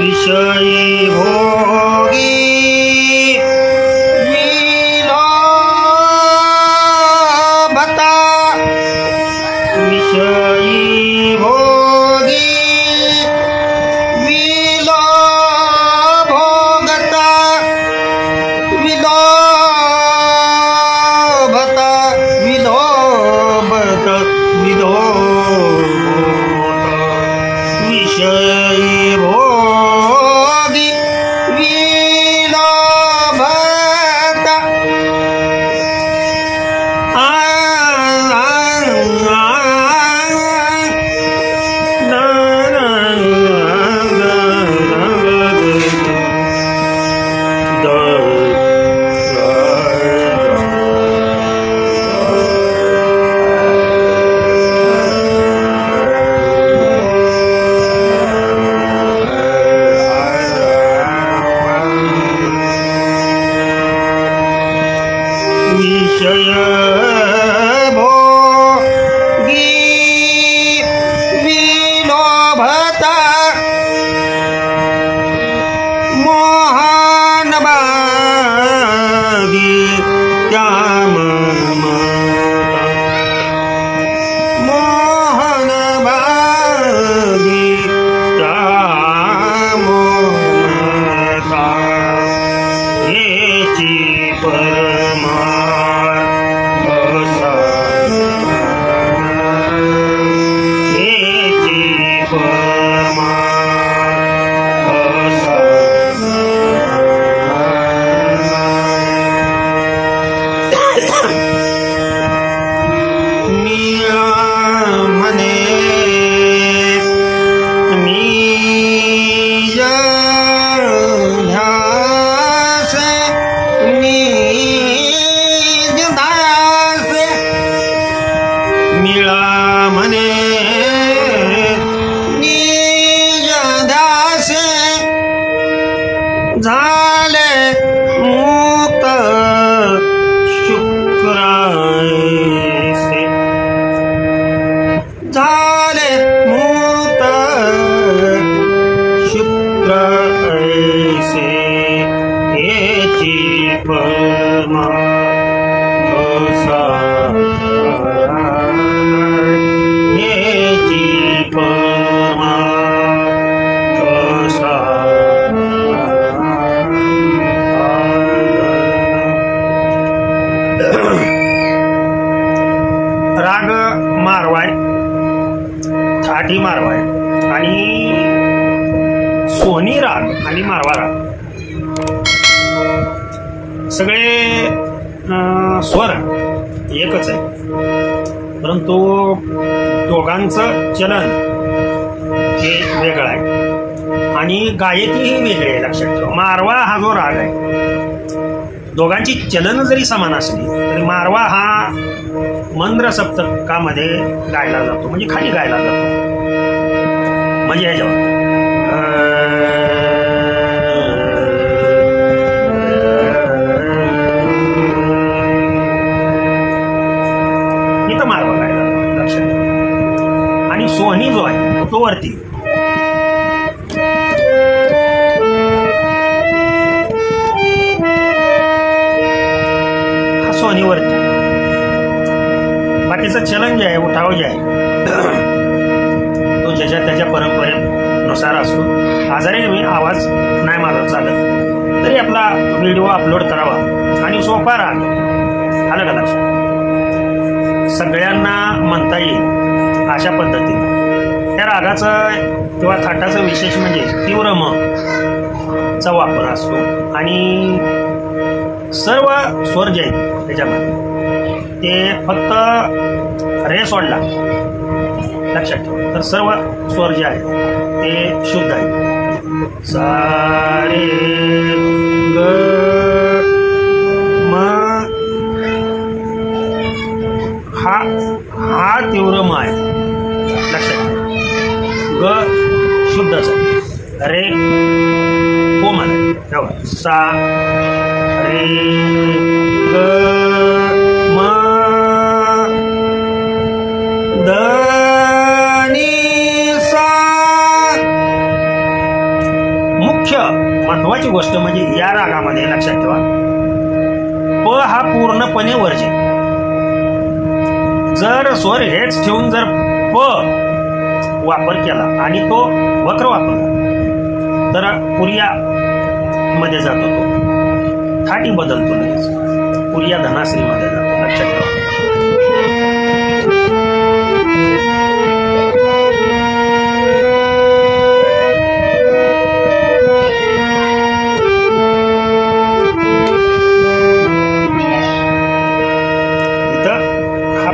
विषयी भोगी विलोभता विषयी भोगी विलोभोगता विलोभता विलोभत विलोभत विषयी भोगी विलोभता विषय भोगी विलोभता मोहनबागी त्याममता मोहनबागी त्याममता हेची झाले मुक्त शुक्रायसे झाले मुक्त शुक्रायसे हेची परमा हेची परमा राग मारवाय थाटी मारवाय आणि सोनी राग आणि मारवा राग सगळे स्वर एकच आहे, परंतु दोघांचं चलन हे वेगळं आहे आणि गायकी ही वेगळी आहे. लक्षात ठेवा, मारवा हा जो राग आहे दोघांची चलन जरी समान असली तरी मारवा हा मंद्र सप्तकामध्ये गायला जातो, म्हणजे खाली गायला जातो. म्हणजे ह्याच्यावर इथं मारवा गायला लक्षात ठेवा. आणि सोहनी जो आहे तो वरती सोनीवरती. बाकीचं चलन जे आहे उठाव जे आहे तो ज्याच्या त्याच्या परंपरेनुसार असतो. आजारी मी आवाज नाही माझा चालत तरी आपला व्हिडिओ अपलोड करावा आणि सोपा राग आलं का लक्षात. सगळ्यांना म्हणता येईल अशा पद्धतीने त्या रागाचं किंवा थाटाचं विशेष म्हणजे तीव्र म चा वापर असतो आणि सर्व स्वर जे आहेत त्याच्यामध्ये ते फक्त रे सोडला लक्षात ठेवा तर सर्व स्वर जे आहेत ते शुद्ध आहेत. सा रे ग म हा तीव्र म आहे लक्षात ठेवा. ग शुद्धच आहे. रे कोमल ठेवा. सा रे ग म द नि सा मुख्य महत्वाची गोष्ट म्हणजे या रागामध्ये लक्षात ठेवा, प हा पूर्णपणे वर्ज्य. जर स्वर हेच ठेवून जर प वापर केला आणि तो वक्र वापरला तर पुरिया मध्ये जातो, तो थाटी बदलतो, लगेच पुरिया धनाश्री मध्ये जातो. लक्षात ठेवा.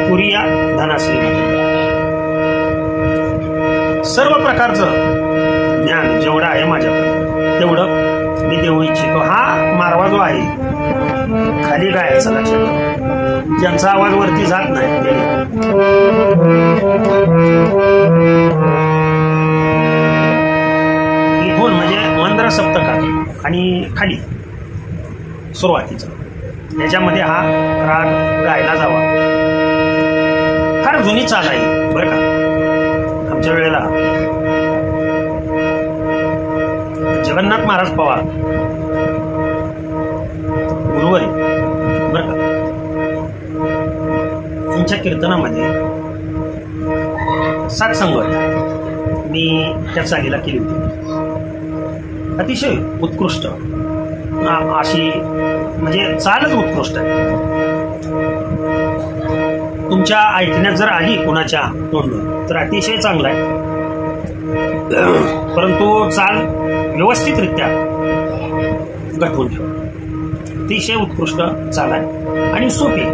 पुरिया धनाश्री सर्व प्रकारचं ज्ञान जेवढं आहे माझ्याकडे तेवढं मी देऊ इच्छितो. हा मारवा जो आहे खाली गायचा, लक्षात ठेवा, ज्यांचा आवाज वरती जात नाही इथून म्हणजे मंद्र सप्तकात आणि खाली सुरुवातीचा याच्यामध्ये हा राग गायला जावा. फार जुनी चाल आहे बरं का. आमच्या वेळेला जगन्नाथ महाराज पवार गुरुवारी बरं का, त्यांच्या कीर्तनामध्ये सात संगत मी त्या चालीला केली होती. अतिशय उत्कृष्ट अशी म्हणजे चालच उत्कृष्ट आहे. तुमच्या ऐकण्यात जर आली कोणाच्या तोंडून तर अतिशय चांगला आहे, परंतु चाल व्यवस्थितरित्या गठवून ठेवा. अतिशय उत्कृष्ट चाल आहे आणि सोपी,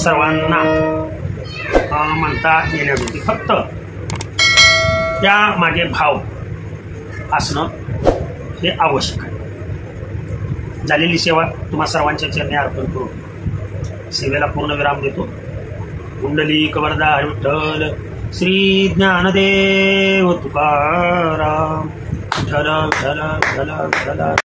सर्वांना म्हणता येण्याजोगी. फक्त त्या मागे भाव असणं हे आवश्यक आहे. झालेली सेवा तुम्हा सर्वांच्या चरणी अर्पण करून सेवेला पूर्ण विराम देतो. कुंडलिक वरदा विठ्ठल श्री ज्ञानदेव तुकाराम. विठ्ठल विठ्ठल विठ्ठल विठ्ठल.